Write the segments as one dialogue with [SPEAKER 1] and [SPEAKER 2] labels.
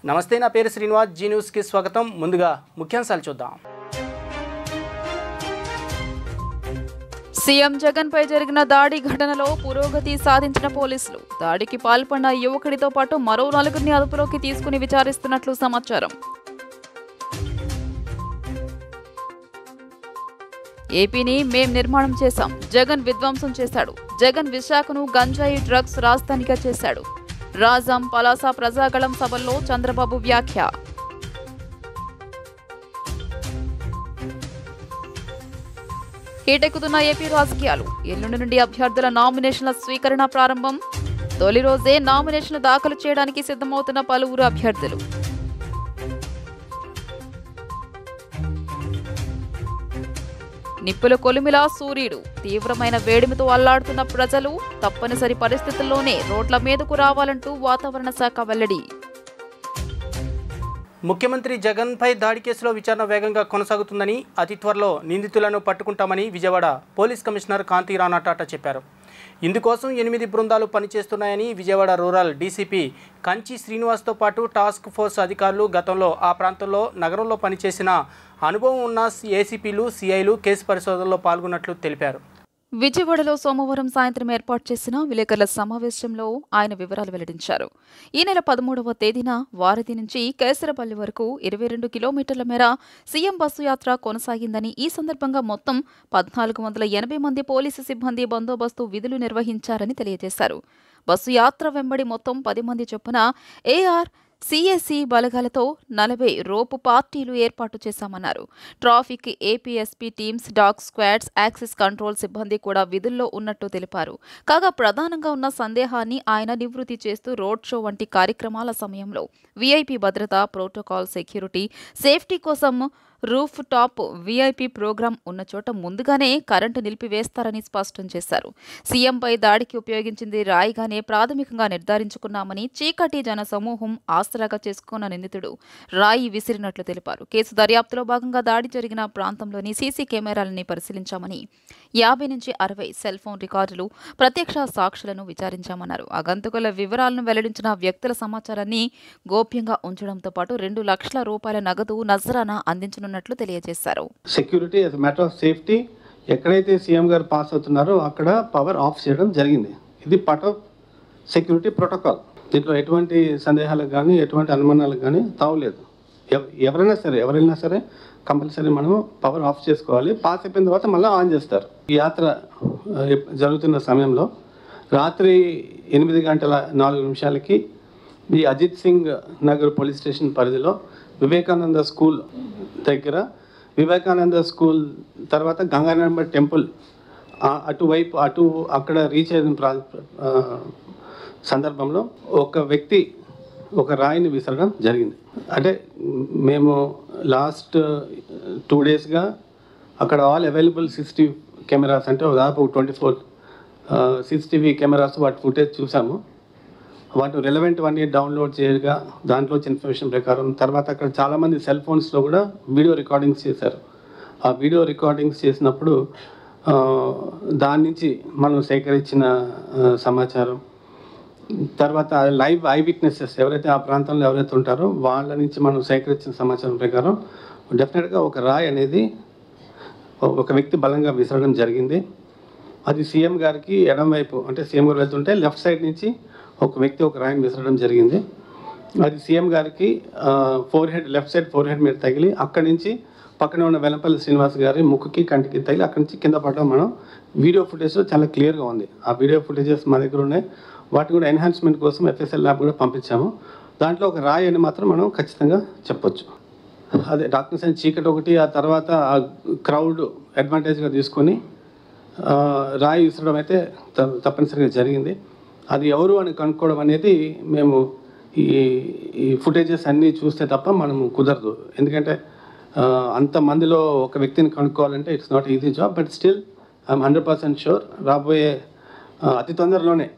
[SPEAKER 1] నమస్తే, నా పేరు శ్రీనివాస్. జీ న్యూస్కి స్వాగతం. ముందుగా ముఖ్యాంశాలు చూద్దాం.
[SPEAKER 2] సీఎం జగన్ పై జరిగిన దాడి ఘటనలో పురోగతి సాధించిన పోలీసులు. దాడికి పాల్పడిన యువకుడితో పాటు మరో 4 అదుపులోకి తీసుకుని విచారిస్తున్నట్లు సమాచారం. ఏపీని మేం నిర్మాణం చేశాం, జగన్ విధ్వంసం చేశాడు. జగన్ విశాఖను గంజాయి డ్రగ్స్ రాజధానిగా చేశాడు. రాజాం పలాస ప్రజాగళం సభల్లో చంద్రబాబు వ్యాఖ్య. హీటెక్కుతున్న ఏపీ రాజకీయాలు. ఎల్లుండి నుండి అభ్యర్థుల నామినేషన్ల స్వీకరణ ప్రారంభం. తొలి రోజే నామినేషన్లు దాఖలు చేయడానికి సిద్ధమవుతున్న పలువురు అభ్యర్థులు. నిప్పుల కొలిమిలా సూర్యుడు. తీవ్రమైన వేడిమితో అల్లాడుతున్న ప్రజలు తప్పనిసరి పరిస్థితుల్లోనే రోడ్ల మీదకు రావాలంటూ వాతావరణ శాఖ వెల్లడి.
[SPEAKER 1] ముఖ్యమంత్రి జగన్పై దాడి కేసులో విచారణ వేగంగా కొనసాగుతుందని, అతి త్వరలో నిందితులను పట్టుకుంటామని విజయవాడ పోలీస్ కమిషనర్ కాంతి రాణా టాటా చెప్పారు. ఇందుకోసం 8 బృందాలు పనిచేస్తున్నాయని విజయవాడ రూరల్ డీసీపీ కంచి శ్రీనివాస్తో పాటు టాస్క్ ఫోర్స్ అధికారులు, గతంలో ఆ ప్రాంతంలో నగరంలో పనిచేసిన అనుభవం ఉన్న ఏసీపీలు, సీఐలు కేసు పరిశోధనలో పాల్గొన్నట్లు తెలిపారు.
[SPEAKER 2] విజయవాడలో సోమవారం సాయంత్రం ఏర్పాటు చేసిన విలేకరుల సమావేశంలో ఆయన వివరాలు వెల్లడించారు. ఈ నెల 13వ తేదీన వారధి నుంచి కేసరపల్లి వరకు 22 కిలోమీటర్ల మేర సీఎం బస్సు యాత్ర కొనసాగిందని, ఈ సందర్భంగా మొత్తం 1480 మంది పోలీసు సిబ్బంది బందోబస్తు విధులు నిర్వహించారని తెలియజేశారు. బస్సు యాత్ర వెంబడి మొత్తం 10 మంది చొప్పున ఏఆర్, సిఎస్సి బలగాలతో 40 రోపు పార్టీలు ఏర్పాటు చేశామన్నారు. Traffic, APSP teams, dog squads, access control సిబ్బంది కూడా విధుల్లో ఉన్నట్టు తెలిపారు. కాగా ప్రధానంగా ఉన్న సందేహాన్ని ఆయన నివృత్తి చేస్తూ రోడ్ షో వంటి కార్యక్రమాల సమయంలో వీఐపీ భద్రత, ప్రోటోకాల్, సెక్యూరిటీ, సేఫ్టీ కోసం రూఫ్ టాప్ వీఐపీ ప్రోగ్రాం ఉన్న చోట ముందుగానే కరెంటు నిలిపివేస్తారని స్పష్టం చేశారు. సీఎంపై దాడికి ఉపయోగించింది రాయిగానే ప్రాథమికంగా నిర్ధారించుకున్నామని, చీకటి జన సమూహం ఆసరాగా చేసుకున్న నిందితుడు రాయి విసిరినట్లు తెలిపారు. కేసు దర్యాప్తులో భాగంగా దాడి జరిగిన ప్రాంతంలోని సీసీ కెమెరాలని పరిశీలించామని, 50 నుంచి 60 సెల్ ఫోన్ రికార్డులు, ప్రత్యక్ష సాక్షులను విచారించామన్నారు. ఆగంతకుల వివరాలను వెల్లడించిన వ్యక్తుల సమాచారాన్ని గోప్యంగా ఉంచడంతో పాటు 2 లక్షల రూపాయల నగదు, నజరానా అందించనున్నట్లు తెలియజేశారు.
[SPEAKER 3] Security as matter of safety, ఎక్కడైతే సీఎం గారు పాస్ అవుతున్నారో అక్కడ పవర్ ఆఫ్ చేయడం జరిగింది. ఇది పార్ట్ ఆఫ్ సెక్యూరిటీ ప్రోటోకాల్. దీంట్లో ఎటువంటి సందేహాలకు కానీ ఎటువంటి అనుమానాలకు కానీ తావులేదు. ఎవరైనా సరే కంపల్సరీ మనము పవర్ ఆఫ్ చేసుకోవాలి. పాస్ అయిపోయిన తర్వాత మళ్ళీ ఆన్ చేస్తారు. ఈ యాత్ర జరుగుతున్న సమయంలో రాత్రి 8 గంటల 4 నిమిషాలకి ఈ అజిత్ సింగ్ నగర్ పోలీస్ స్టేషన్ పరిధిలో వివేకానంద స్కూల్ దగ్గర, వివేకానంద స్కూల్ తర్వాత గంగారామ టెంపుల్ అక్కడ రీచ్ అయిన సందర్భంలో ఒక వ్యక్తి ఒక రాయిని విసరడం జరిగింది. అంటే మేము లాస్ట్ 2 డేస్గా అక్కడ ఆల్ అవైలబుల్ CCTV కెమెరాస్, అంటే దాదాపు 24 CCTV కెమెరాస్ వాటి ఫుటేజ్ చూసాము. వాటి రెలవెంట్ అన్నీ డౌన్లోడ్ చేయగా దాంట్లో ఇన్ఫర్మేషన్ ప్రకారం తర్వాత అక్కడ చాలామంది సెల్ ఫోన్స్లో కూడా వీడియో రికార్డింగ్స్ చేశారు. ఆ వీడియో రికార్డింగ్స్ చేసినప్పుడు దాని నుంచి మనం సేకరించిన సమాచారం, తర్వాత లైవ్ ఐ విట్నెసెస్ ఎవరైతే ఆ ప్రాంతంలో ఎవరైతే ఉంటారో వాళ్ళ నుంచి మనం సేకరించిన సమాచారం ప్రకారం డెఫినెట్గా ఒక రాయి అనేది ఒక వ్యక్తి బలంగా విసరడం జరిగింది. అది సీఎం గారికి ఎడం వైపు, అంటే సీఎం గారు వెళ్తుంటే లెఫ్ట్ సైడ్ నుంచి ఒక వ్యక్తి ఒక రాయిని విసరడం జరిగింది. అది సీఎం గారికి లెఫ్ట్ సైడ్ ఫోర్ హెడ్ మీద తగిలి అక్కడి నుంచి పక్కన ఉన్న వెలంపల్లి శ్రీనివాస్ గారి ముక్కుకి, కంటికి తగిలి అక్కడి నుంచి కింద పడడం మనం వీడియో ఫుటేజ్ చాలా క్లియర్గా ఉంది. ఆ వీడియో ఫుటేజెస్ మా దగ్గర ఉన్నాయి. వాటి కూడా ఎన్హాన్స్మెంట్ కోసం FSL ల్యాబ్ కూడా పంపించాము. దాంట్లో ఒక రాయి అని మాత్రం మనం ఖచ్చితంగా చెప్పొచ్చు. అదే డాక్టర్స్ అండ్ చీకటి ఒకటి, ఆ తర్వాత ఆ క్రౌడ్ అడ్వాంటేజ్గా తీసుకొని రాయి విసరడం అయితే తప్పనిసరిగా జరిగింది. అది ఎవరు అని కనుక్కోవడం అనేది మేము ఈ ఫుటేజెస్ అన్నీ చూస్తే తప్ప మనము కుదరదు. ఎందుకంటే అంతమందిలో ఒక వ్యక్తిని కనుక్కోవాలంటే it's not easy job. But still I'm 100% sure రాబోయే అతి తొందరలోనే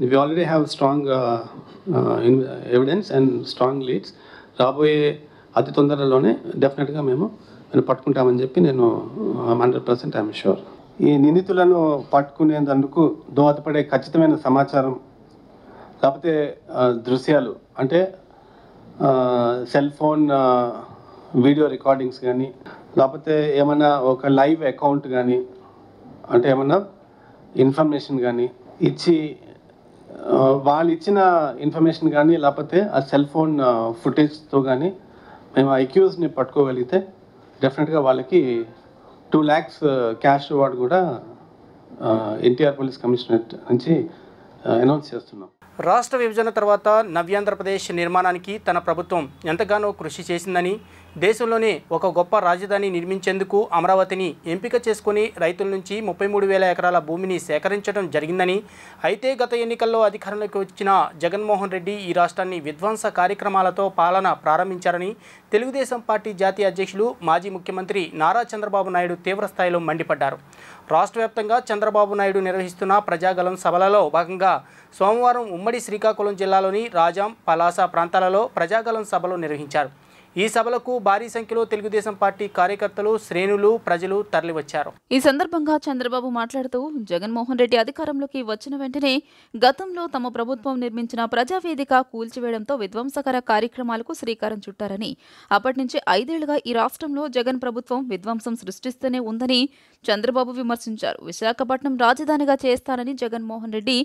[SPEAKER 3] we already have strong evidence and strong leads. రాబోయే అతి తొందరలోనే డెఫినెట్గా మేము పట్టుకుంటామని చెప్పి నేను 100% ఐఎమ్ షూర్. ఈ నిందితులను పట్టుకునేందుకు దోహదపడే ఖచ్చితమైన సమాచారం, కాకపోతే దృశ్యాలు, అంటే సెల్ ఫోన్ వీడియో రికార్డింగ్స్ కానీ, లేకపోతే ఏమైనా ఒక లైవ్ అకౌంట్ కానీ, అంటే ఏమన్నా ఇన్ఫర్మేషన్ కానీ ఇచ్చి వాళ్ళు ఇచ్చిన ఇన్ఫర్మేషన్ కానీ, లేకపోతే ఆ సెల్ ఫోన్ ఫుటేజ్తో కానీ మేము అక్యూజ్ని పట్టుకోగలిగితే డెఫినెట్గా వాళ్ళకి 2 lakhs క్యాష్ రివార్డ్ కూడా ఎన్టీఆర్ పోలీస్ కమిషనరేట్ నుంచి అనౌన్స్ చేస్తున్నాం.
[SPEAKER 1] రాష్ట్ర విభజన తర్వాత నవ్యాంధ్రప్రదేశ్ నిర్మాణానికి తన ప్రభుత్వం ఎంతగానో కృషి చేసిందని, దేశంలోనే ఒక గొప్ప రాజధాని నిర్మించేందుకు అమరావతిని ఎంపిక చేసుకుని రైతుల నుంచి 33,000 ఎకరాల భూమిని సేకరించడం జరిగిందని, అయితే గత ఎన్నికల్లో అధికారంలోకి వచ్చిన జగన్మోహన్ రెడ్డి ఈ రాష్ట్రాన్ని విధ్వంస కార్యక్రమాలతో పాలన ప్రారంభించారని తెలుగుదేశం పార్టీ జాతీయ అధ్యక్షులు మాజీ ముఖ్యమంత్రి నారా చంద్రబాబు నాయుడు తీవ్రస్థాయిలో మండిపడ్డారు. రాష్ట్ర వ్యాప్తంగా చంద్రబాబు నాయుడు నిర్వహిస్తున్న ప్రజాగలం సభలలో భాగంగా సోమవారం ఉమ్మడి శ్రీకాకుళం జిల్లాలోని రాజాం, పలాస ప్రాంతాలలో ప్రజాగలం సభలు నిర్వహించారు. ఈ సభలకు భారీ సంఖ్యలో తెలుగుదేశం పార్టీ కార్యకర్తలు, శ్రేణులు, ప్రజలు తరలివచ్చారు.
[SPEAKER 2] ఈ సందర్భంగా చంద్రబాబు మాట్లాడుతూ, జగన్మోహన్ రెడ్డి అధికారంలోకి వచ్చిన వెంటనే గతంలో తమ ప్రభుత్వం నిర్మించిన ప్రజావేదిక కూల్చివేయడంతో విధ్వంసకర కార్యక్రమాలకు శ్రీకారం చుట్టారని, అప్పటి నుంచి 5 ఏళ్లుగా ఈ రాష్ట్రంలో జగన్ ప్రభుత్వం విధ్వంసం సృష్టిస్తూనే ఉందని చంద్రబాబు విమర్శించారు. విశాఖపట్నం రాజధానిగా చేస్తానని జగన్మోహన్ రెడ్డి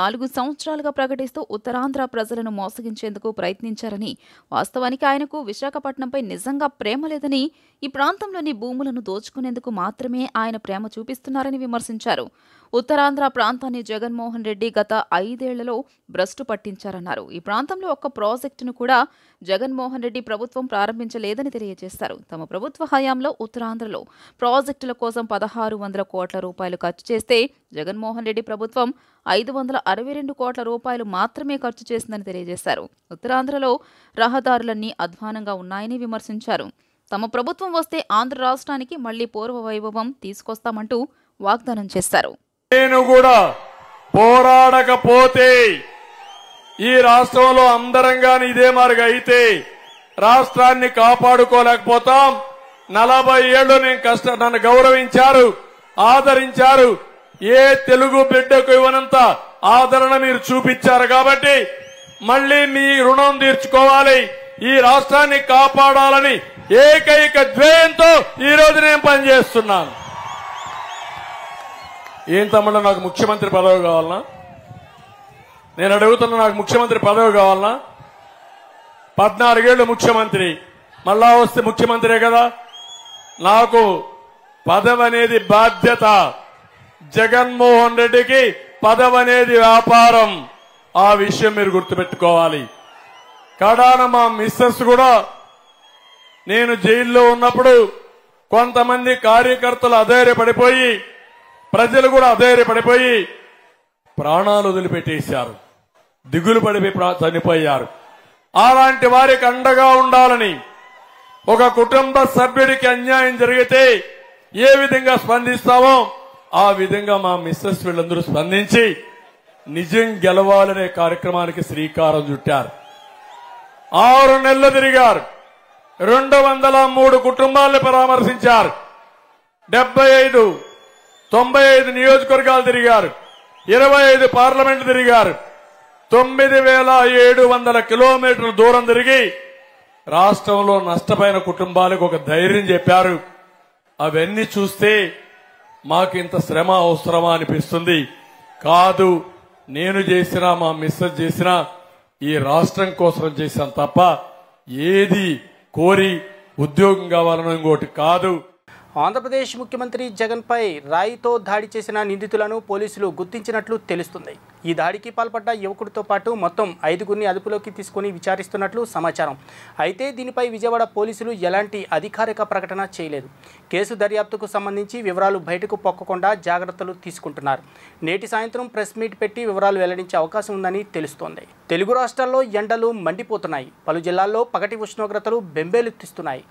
[SPEAKER 2] 4 సంవత్సరాలుగా ప్రకటిస్తూ ఉత్తరాంధ్ర ప్రజలను మోసగించేందుకు ప్రయత్నించారని, వాస్తవానికి ఆయనకు విశాఖపట్నంపై నిజంగా ప్రేమ లేదని, ఈ ప్రాంతంలోని భూములను దోచుకునేందుకు మాత్రమే ఆయన ప్రేమ చూపిస్తున్నారని విమర్శించారు. ఉత్తరాంధ్ర ప్రాంతాన్ని జగన్మోహన్ రెడ్డి గత 5 ఏళ్లలో భ్రష్టు పట్టించారన్నారు. ఈ ప్రాంతంలో ఒక్క ప్రాజెక్టును కూడా జగన్మోహన్ రెడ్డి ప్రభుత్వం ప్రారంభించలేదని తెలియజేశారు. తమ ప్రభుత్వ హయాంలో ఉత్తరాంధ్రలో ప్రాజెక్టుల కోసం 1,600 కోట్ల రూపాయలు ఖర్చు చేస్తే జగన్మోహన్ రెడ్డి ప్రభుత్వం 562 కోట్ల రూపాయలు మాత్రమే ఖర్చు చేసిందని తెలియజేశారు. ఉత్తరాంధ్రలో రహదారులన్నీ అధ్వానంగా ఉన్నాయని విమర్శించారు. తమ ప్రభుత్వం వస్తే ఆంధ్ర రాష్ట్రానికి మళ్లీ పూర్వ వైభవం తీసుకొస్తామంటూ వాగ్దానం చేశారు.
[SPEAKER 4] నేను కూడా పోరాడకపోతే ఈ రాష్ట్రంలో అందరంగాని ఇదే మార్గం అయితే రాష్ట్రాన్ని కాపాడుకోలేకపోతాం. 40 ఏళ్లు నేను నన్ను గౌరవించారు, ఆదరించారు. ఏ తెలుగు బిడ్డకు ఇవ్వనంత ఆదరణ మీరు చూపించారు కాబట్టి మళ్లీ మీ రుణం తీర్చుకోవాలి, ఈ రాష్ట్రాన్ని కాపాడాలని ఏకైక ధ్యేయంతో ఈ రోజు నేను పనిచేస్తున్నాను. ఏం తమ్ముడు, నాకు ముఖ్యమంత్రి పదవి కావాలనా? నేను అడుగుతున్నా, నాకు ముఖ్యమంత్రి పదవి కావాలనా? 14 ఏళ్లు ముఖ్యమంత్రి, మళ్ళా వస్తే ముఖ్యమంత్రే కదా. నాకు పదవి అనేది బాధ్యత. జగన్మోహన్ రెడ్డికి పదవి అనేది వ్యాపారం. ఆ విషయం మీరు గుర్తుపెట్టుకోవాలి. కడాన మా మిస్సెస్ కూడా నేను జైల్లో ఉన్నప్పుడు కొంతమంది కార్యకర్తలు అధైర్యపడిపోయి, ప్రజలు కూడా అధైర్యపడిపోయి ప్రాణాలు వదిలిపెట్టేశారు, దిగులు పడిపోయి చనిపోయారు. అలాంటి వారికి అండగా ఉండాలని, ఒక కుటుంబ సభ్యుడికి అన్యాయం జరిగితే ఏ విధంగా స్పందిస్తామో ఆ విధంగా మా మిస్సెస్ వీళ్ళందరూ స్పందించి నిజం గెలవాలనే కార్యక్రమానికి శ్రీకారం చుట్టారు. 6 నెలలు తిరిగారు, 203 కుటుంబాలను పరామర్శించారు, 95 నియోజకవర్గాలు తిరిగారు, 25 పార్లమెంట్ తిరిగారు, 9,700 కిలోమీటర్ల దూరం తిరిగి రాష్ట్రంలో నష్టపోయిన కుటుంబాలకు ఒక ధైర్యం చెప్పారు. అవన్నీ చూస్తే మాకు ఇంత శ్రమ అవసరమా అనిపిస్తుంది. కాదు, నేను చేసినా మా మిస్సెస్ చేసినా ఈ రాష్ట్రం కోసం చేశాను తప్ప ఏది కోరి ఉద్యోగం కావాలని ఇంకోటి కాదు.
[SPEAKER 1] ఆంధ్రప్రదేశ్ ముఖ్యమంత్రి జగన్పై రాయితో దాడి చేసిన నిందితులను పోలీసులు గుర్తించినట్లు తెలుస్తుంది. ఈ దాడికి పాల్పడ్డ యువకుడితో పాటు మొత్తం 5గురిని అదుపులోకి తీసుకుని విచారిస్తున్నట్లు సమాచారం. అయితే దీనిపై విజయవాడ పోలీసులు ఎలాంటి అధికారిక ప్రకటన చేయలేదు. కేసు దర్యాప్తుకు సంబంధించి వివరాలు బయటకు పొక్కకుండా జాగ్రత్తలు తీసుకుంటున్నారు. నేటి సాయంత్రం ప్రెస్ మీట్ పెట్టి వివరాలు వెల్లడించే అవకాశం ఉందని తెలుస్తోంది. తెలుగు రాష్ట్రాల్లో ఎండలు మండిపోతున్నాయి. పలు జిల్లాల్లో పగటి ఉష్ణోగ్రతలు బెంబేలెత్తిస్తున్నాయి.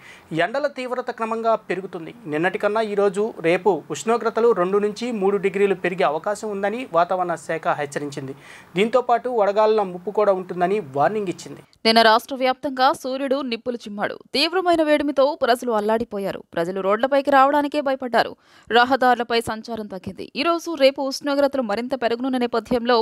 [SPEAKER 1] ఎండల తీవ్రత క్రమంగా పెరుగుతుంది. నిన్నటికన్నా ఈరోజు, రేపు ఉష్ణోగ్రతలు 2 నుంచి 3 డిగ్రీలు పెరిగే అవకాశం ఉందని వాతావరణ శాఖ హెచ్చరించింది. దీంతో పాటు వడగాలుల ముప్పు కూడా ఉంటుందని వార్నింగ్ ఇచ్చింది.
[SPEAKER 2] నిన్న రాష్ట్ర వ్యాప్తంగా సూర్యుడు నిప్పులు చిమ్మాడు. తీవ్రమైన వేడిమితో ప్రజలు అల్లాడిపోయారు. ప్రజలు రోడ్లపైకి రావడానికే భయపడ్డారు. రహదారులపై సంచారం తగ్గింది. ఈరోజు, రేపు ఉష్ణోగ్రతలు మరింత పెరగనున్న నేపథ్యంలో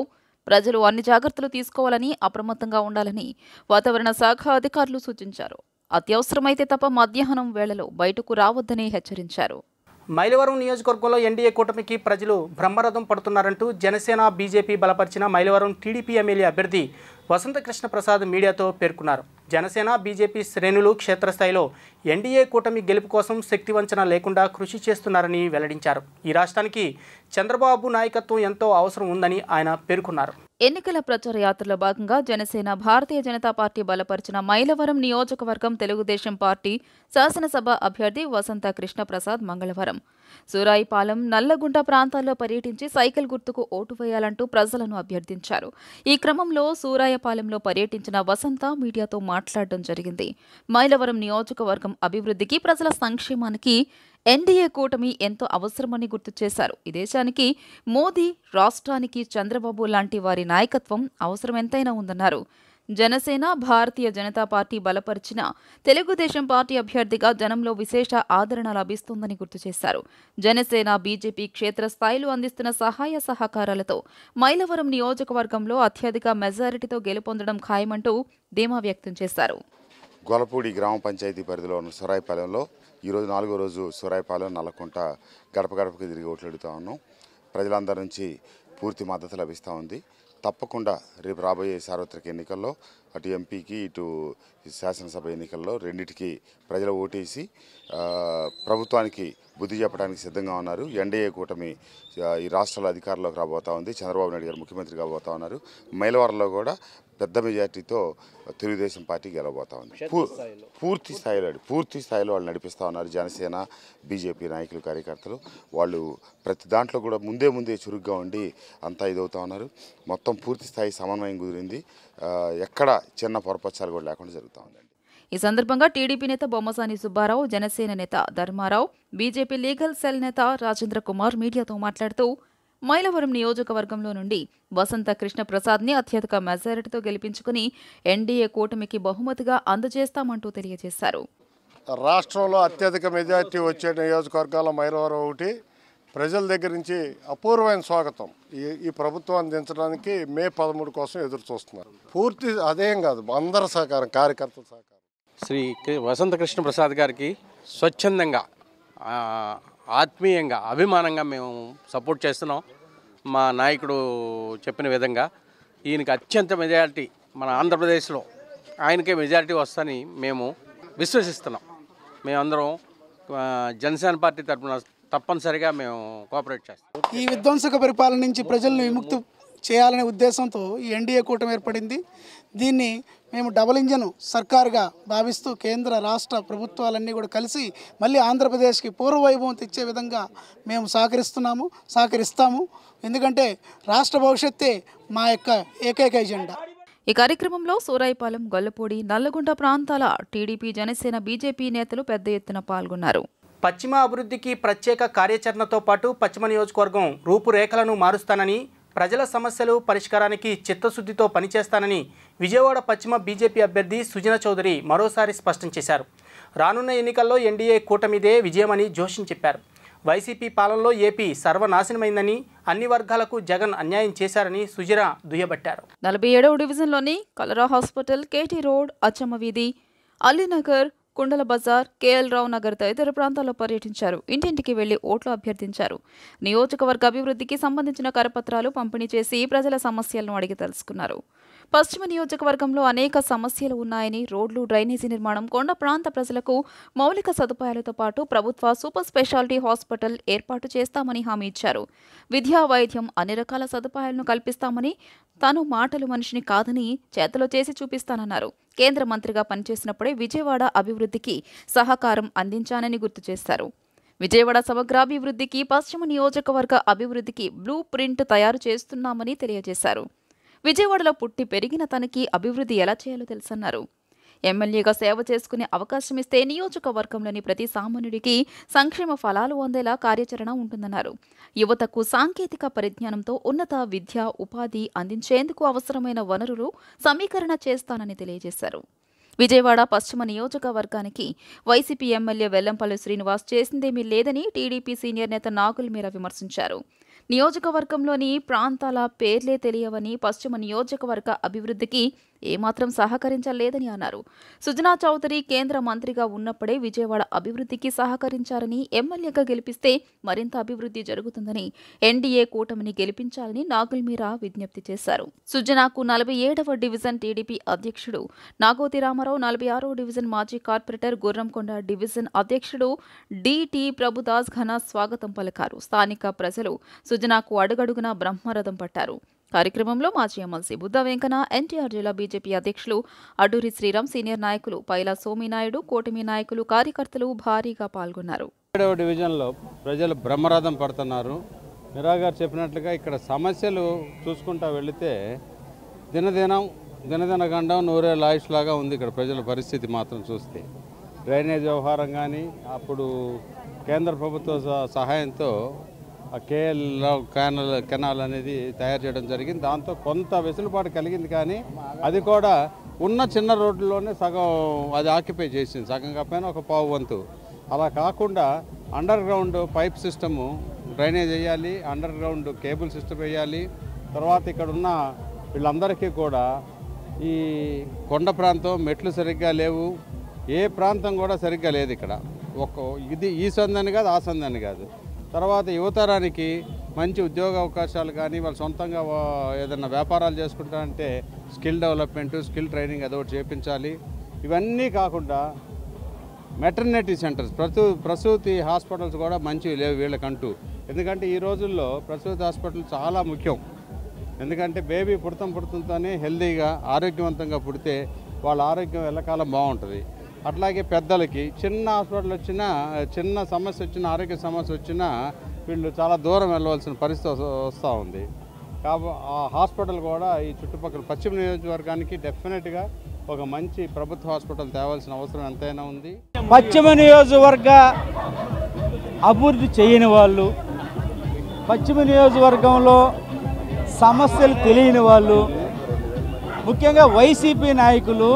[SPEAKER 2] ప్రజలు అన్ని జాగ్రత్తలు తీసుకోవాలని, అప్రమత్తంగా ఉండాలని వాతావరణ శాఖ అధికారులు సూచించారు. అత్యవసరమైతే తప్ప మధ్యాహ్నం వేళలో బయటకు రావద్దని హెచ్చరించారు.
[SPEAKER 1] మైలవరం నియోజకవర్గంలో ఎన్డీఏ కూటమికి ప్రజలు బ్రహ్మరథం పడుతున్నారంటూ జనసేన బీజేపీ బలపరిచిన మైలవరం టీడీపీ ఎమ్మెల్యే అభ్యర్థి వసంతకృష్ణ ప్రసాద్ మీడియాతో పేర్కొన్నారు. జనసేన బీజేపీ శ్రేణులు క్షేత్రస్థాయిలో ఎన్డీఏ కూటమి గెలుపు కోసం శక్తివంచన లేకుండా కృషి చేస్తున్నారని వెల్లడించారు. ఈ రాష్ట్రానికి చంద్రబాబు నాయకత్వం ఎంతో అవసరం ఉందని ఆయన పేర్కొన్నారు.
[SPEAKER 2] ఎన్నికల ప్రచార యాత్రలో భాగంగా జనసేన భారతీయ జనతా పార్టీ బలపరిచిన మైలవరం నియోజకవర్గం తెలుగుదేశం పార్టీ శాసనసభ అభ్యర్థి వసంత కృష్ణ ప్రసాద్ మంగళవారం సూరాయిపాలెం, నల్లగుంట ప్రాంతాల్లో పర్యటించి సైకిల్ గుర్తుకు ఓటు వేయాలంటూ ప్రజలను అభ్యర్థించారు. ఈ క్రమంలో సూరాయపాలెంలో పర్యటించిన వసంత మీడియాతో మాట్లాడడం జరిగింది. మైలవరం నియోజకవర్గం అభివృద్ధికి, ప్రజల సంక్షేమానికి ఎన్డీఏ కూటమి ఎంతో అవసరమని గుర్తు చేశారు. ఈ దేశానికి మోదీ, రాష్ట్రానికి చంద్రబాబు లాంటి వారి నాయకత్వం అవసరం ఎంతైనా ఉందన్నారు. జనసేన భారతీయ జనతా పార్టీ బలపరిచిన తెలుగుదేశం పార్టీ అభ్యర్థిగా జనంలో విశేష ఆదరణ లభిస్తోందని గుర్తు చేశారు. జనసేన బీజేపీ క్షేత్రస్థాయిలో అందిస్తున్న సహాయ సహకారాలతో మైలవరం నియోజకవర్గంలో అత్యధిక మెజారిటీతో గెలుపొందడం ఖాయమంటూ ధీమా వ్యక్తం చేశారు.
[SPEAKER 5] గొలపూడి గ్రామ పంచాయతీ పరిధిలో ఉన్న సూరాయిపాలెంలో ఈరోజు 4వ రోజు సూరాయిపాలెం, నల్లకుంట గడప గడపకి తిరిగి ఓట్లు అడుగుతా ఉన్నాం. ప్రజలందరి నుంచి పూర్తి మద్దతు లభిస్తూ ఉంది. తప్పకుండా రేపు రాబోయే సార్వత్రిక ఎన్నికల్లో అటు ఎంపీకి, ఇటు శాసనసభ ఎన్నికల్లో రెండింటికి ప్రజలు ఓటేసి ప్రభుత్వానికి బుద్ధి చెప్పడానికి సిద్ధంగా ఉన్నారు. ఎన్డీఏ కూటమి ఈ రాష్ట్రాల అధికారంలోకి రాబోతా ఉంది. చంద్రబాబు నాయుడు గారు ముఖ్యమంత్రి కాబోతా ఉన్నారు. మైలవరంలో కూడా పెద్ద మెజార్టీతో తెలుగుదేశం పార్టీ గెలవబోతా ఉంది. పూర్తి స్థాయిలో వాళ్ళు నడిపిస్తూ ఉన్నారు. జనసేన బీజేపీ నాయకులు, కార్యకర్తలు వాళ్ళు ప్రతి దాంట్లో కూడా ముందే చురుగ్గా ఉండి అంతా ఇదవుతా ఉన్నారు. మొత్తం పూర్తి స్థాయి సమన్వయం కుదిరింది. ఎక్కడ చిన్న పొరపచ్చాలు కూడా లేకుండా జరుగుతూ ఉందండి.
[SPEAKER 2] ఈ సందర్భంగా టీడీపీ నేత బొమ్మసాని సుబ్బారావు, జనసేన నేత ధర్మారావు, బీజేపీ లీగల్ సెల్ నేత రాజేంద్ర కుమార్ మీడియాతో మాట్లాడుతూ మైలవరం నియోజకవర్గంలో నుండి వసంత కృష్ణ ప్రసాద్ని అత్యధిక మెజారిటీతో గెలిపించుకుని ఎన్డీఏ కూటమికి బహుమతిగా అందజేస్తామంటూ తెలియజేశారు.
[SPEAKER 6] రాష్ట్రంలో అత్యధిక మెజారిటీ వచ్చే నియోజకవర్గాల మైలవరం ఒకటి. ప్రజల దగ్గర నుంచి అపూర్వమైన స్వాగతం ఈ ప్రభుత్వం అందించడానికి మే 13 కోసం ఎదురు చూస్తున్నారు. పూర్తి అదేం కాదు, అందరి సహకారం, కార్యకర్తల సహకారం.
[SPEAKER 3] శ్రీ వసంత కృష్ణ ప్రసాద్ గారికి స్వచ్ఛందంగా, ఆత్మీయంగా, అభిమానంగా మేము సపోర్ట్ చేస్తున్నాం. మా నాయకుడు చెప్పిన విధంగా ఈయనకి అత్యంత మెజారిటీ మన ఆంధ్రప్రదేశ్లో ఆయనకే మెజారిటీ వస్తుందని మేము విశ్వసిస్తున్నాం. మేమందరం జనసేన పార్టీ తరఫున తప్పనిసరిగా మేము కోఆపరేట్ చేస్తాం.
[SPEAKER 7] ఈ విధ్వంసక పరిపాలన నుంచి ప్రజలను విముక్తి చేయాలనే ఉద్దేశంతో ఈ ఎన్డీఏ కూటమి ఏర్పడింది. దీన్ని మేము డబుల్ ఇంజన్ సర్కారుగా భావిస్తూ కేంద్ర రాష్ట్ర ప్రభుత్వాలన్నీ కూడా కలిసి మళ్ళీ ఆంధ్రప్రదేశ్కి పూర్వవైభవం తెచ్చే విధంగా మేము సహకరిస్తాము. ఎందుకంటే రాష్ట్ర భవిష్యత్తే మా యొక్క ఏకైక ఎజెండా.
[SPEAKER 2] ఈ కార్యక్రమంలో సూరాయిపాలెం, గొల్లపూడి, నల్లగుంట ప్రాంతాల టీడీపీ, జనసేన, బీజేపీ నేతలు పెద్ద ఎత్తున పాల్గొన్నారు.
[SPEAKER 1] పశ్చిమ అభివృద్ధికి ప్రత్యేక కార్యాచరణతో పాటు పశ్చిమ నియోజకవర్గం రూపురేఖలను మారుస్తానని, ప్రజల సమస్యలు పరిష్కారానికి చిత్తశుద్ధితో పనిచేస్తానని విజయవాడ పశ్చిమ బీజేపీ అభ్యర్థి సుజన చౌదరి మరోసారి స్పష్టం చేశారు. రానున్న ఎన్నికల్లో ఎన్డీఏ కూటమిదే విజయమని జోషిన్ చెప్పారు. వైసీపీ పాలనలో ఏపీ సర్వనాశనమైందని, అన్ని వర్గాలకు జగన్ అన్యాయం చేశారని సుజన దుయ్యబట్టారు.
[SPEAKER 2] 47వ డివిజన్లోని కలరా హాస్పిటల్, కేటీ రోడ్, అచ్చమ్మ వీధి, అలీనగర్, కుండల బజార్, కేఎల్ రావు నగర్ తదితర ప్రాంతాల్లో పర్యటించారు. ఇంటింటికి వెళ్లి ఓట్లు అభ్యర్థించారు. నియోజకవర్గ అభివృద్ధికి సంబంధించిన కరపత్రాలు పంపిణీ చేసి ప్రజల సమస్యలను అడిగి తెలుసుకున్నారు. పశ్చిమ నియోజకవర్గంలో అనేక సమస్యలు ఉన్నాయని, రోడ్లు, డ్రైనేజీ నిర్మాణం, కొండ ప్రాంత ప్రజలకు మౌలిక సదుపాయాలతో పాటు ప్రభుత్వ సూపర్ స్పెషాలిటీ హాస్పిటల్ ఏర్పాటు చేస్తామని హామీ ఇచ్చారు. విద్యా, వైద్యం, అన్ని రకాల సదుపాయాలను కల్పిస్తామని, తాను మాటలు మనిషిని కాదని చేతలో చేసి చూపిస్తానన్నారు. కేంద్ర మంత్రిగా పనిచేసినప్పుడే విజయవాడ అభివృద్ధికి సహకారం అందించానని గుర్తు చేశారు. విజయవాడ సమగ్రాభివృద్ధికి, పశ్చిమ నియోజకవర్గ అభివృద్ధికి బ్లూ ప్రింట్ తయారు చేస్తున్నామని తెలియజేశారు. విజయవాడలో పుట్టి పెరిగిన తనకి అభివృద్ధి ఎలా చేయాలో తెలుసన్నారు. ఎమ్మెల్యేగా సేవ చేసుకునే అవకాశం ఇస్తే నియోజకవర్గంలోని ప్రతి సామాన్యుడికి సంక్షేమ ఫలాలు అందేలా కార్యాచరణ ఉంటుందన్నారు. యువతకు సాంకేతిక పరిజ్ఞానంతో ఉన్నత విద్య, ఉపాధి అందించేందుకు అవసరమైన వనరులు సమీకరణ చేస్తానని తెలియజేశారు. విజయవాడ పశ్చిమ నియోజకవర్గానికి వైసీపీ ఎమ్మెల్యే వెల్లంపల్లి శ్రీనివాస్ చేసిందేమీ లేదని టీడీపీ సీనియర్ నేత నాగుల్ మీరా విమర్శించారు. నియోజకవర్గంలోని ప్రాంతాల పేర్లే తెలియవని, పశ్చిమ నియోజకవర్గ అభివృద్ధికి ఏమాత్రం సహకరించలేదని అన్నారు. సుజనా చౌదరి కేంద్ర మంత్రిగా ఉన్నప్పుడే విజయవాడ అభివృద్ధికి సహకరించారని, ఎమ్మెల్యేగా గెలిపిస్తే మరింత అభివృద్ధి జరుగుతుందని, ఎన్డీఏ కూటమిని గెలిపించాలని నాగుల్ మీరా విజ్ఞప్తి చేశారు. సుజనాకు 47వ డివిజన్ టీడీపీ అధ్యక్షుడు నాగోతి రామారావు, 46వ డివిజన్ మాజీ కార్పొరేటర్ గుర్రంకొండ డివిజన్ అధ్యక్షుడు డిటి ప్రభుదాస్ ఘన స్వాగతం పలికారు. స్థానిక ప్రజలు సుజనాకు అడుగడుగునా బ్రహ్మరథం పట్టారు. కార్యక్రమంలో మాజీ ఎమ్మెల్సీ బుద్ధ వెంకన్న, ఎన్టీఆర్ జిల్లా బీజేపీ అధ్యక్షులు అడ్డూరి శ్రీరామ్, సీనియర్ నాయకులు పైలా సోమినాయుడు, కూటమి నాయకులు, కార్యకర్తలు భారీగా పాల్గొన్నారు.
[SPEAKER 8] 7వ డివిజన్లో ప్రజలు బ్రహ్మరథం పడుతున్నారు. మీరా గారు చెప్పినట్లుగా ఇక్కడ సమస్యలు చూసుకుంటా వెళితే దినదిన గండం నూరే లాయిష్ లాగా ఉంది ఇక్కడ ప్రజల పరిస్థితి మాత్రం చూస్తే. డ్రైనేజ్ వ్యవహారం కానీ అప్పుడు కేంద్ర ప్రభుత్వ సహాయంతో కెనాల్ అనేది తయారు చేయడం జరిగింది. దాంతో కొంత వెసులుబాటు కలిగింది, కానీ అది కూడా ఉన్న చిన్న రోడ్లలోనే సగం అది ఆక్యుపై చేసింది, సగం కాకపోయినా ఒక పావు వంతు. అలా కాకుండా under ground pipe system drainage వేయాలి, అండర్ గ్రౌండ్ కేబుల్ సిస్టమ్ వేయాలి. తర్వాత ఇక్కడ ఉన్న వీళ్ళందరికీ కూడా ఈ కొండ ప్రాంతం మెట్లు సరిగ్గా లేవు, ఏ ప్రాంతం కూడా సరిగ్గా లేదు ఇక్కడ. ఇది ఈ సందని కాదు, ఆ సందని కాదు. తర్వాత యువతరానికి మంచి ఉద్యోగ అవకాశాలు కానీ, వాళ్ళు సొంతంగా ఏదైనా వ్యాపారాలు చేసుకుంటారంటే స్కిల్ డెవలప్మెంట్, స్కిల్ ట్రైనింగ్ అదొకటి చేయించాలి. ఇవన్నీ కాకుండా మెటర్నిటీ సెంటర్స్, ప్రసూతి హాస్పిటల్స్ కూడా మంచివి లేవు వీళ్ళకంటూ. ఎందుకంటే ఈ రోజుల్లో ప్రసూతి హాస్పిటల్ చాలా ముఖ్యం. ఎందుకంటే బేబీ పుడుతుంతోనే హెల్తీగా ఆరోగ్యవంతంగా పుడితే వాళ్ళ ఆరోగ్యం ఎల్లకాలం బాగుంటుంది. అట్లాగే పెద్దలకి చిన్న హాస్పిటల్ వచ్చినా, చిన్న సమస్య వచ్చినా, ఆరోగ్య సమస్య వచ్చినా వీళ్ళు చాలా దూరం వెళ్ళవలసిన పరిస్థితి వస్తూ ఉంది. కాబట్టి ఆ హాస్పిటల్ కూడా ఈ చుట్టుపక్కల పశ్చిమ నియోజకవర్గానికి డెఫినెట్గా ఒక మంచి ప్రభుత్వ హాస్పిటల్ తేవాల్సిన అవసరం ఎంతైనా ఉంది.
[SPEAKER 9] పశ్చిమ నియోజకవర్గ అభివృద్ధి చేయని వాళ్ళు, పశ్చిమ నియోజకవర్గంలో సమస్యలు తెలియని వాళ్ళు, ముఖ్యంగా వైసీపీ నాయకులు